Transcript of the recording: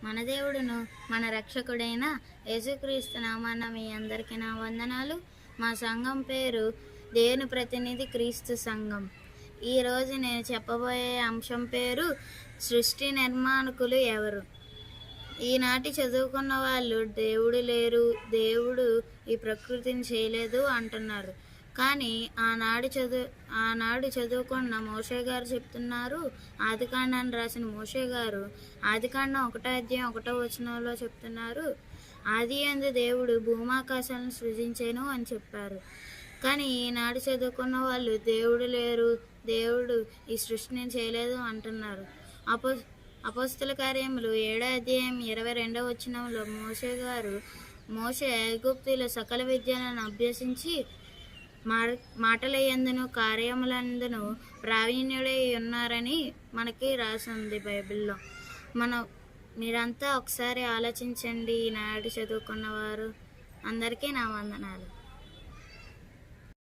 మన దేవుడును మన రక్షకుడైన యేసుక్రీస్తు నామాన మీ అందరికీ నా వందనాలు. మా సంఘం పేరు దేవుని ప్రతినిధి క్రీస్తు సంఘం. ఈరోజు నేను చెప్పబోయే అంశం పేరు సృష్టి నిర్మాణకులు ఎవరు. ఈనాటి చదువుకున్న వాళ్ళు దేవుడు లేరు, దేవుడు ఈ ప్రకృతిని చేయలేదు అంటున్నారు. కానీ ఆనాడు చదువుకున్న మోషే గారు చెప్తున్నారు. ఆదికాండాన్ని రాసిన మోషే గారు ఆదికాండం 1:1 చెప్తున్నారు, ఆది యందు దేవుడు భూమాకాశాలను సృజించెను అని చెప్పారు. కానీ ఈనాడు చదువుకున్న వాళ్ళు దేవుడు లేరు, దేవుడు ఈ సృష్టిని చేయలేదు అంటున్నారు. అపోస్తల కార్యములు 7:22 మోషే ఐగుప్తుల సకల విద్యలను అభ్యసించి మాటలయందును కార్యములందును ప్రావీణ్యుడై ఉన్నారని మనకి రాసింది బైబిల్లో. మీరంతా ఒకసారి ఆలోచించండి. ఈనాడు చదువుకున్నవారు అందరికీ నా వందనాలు.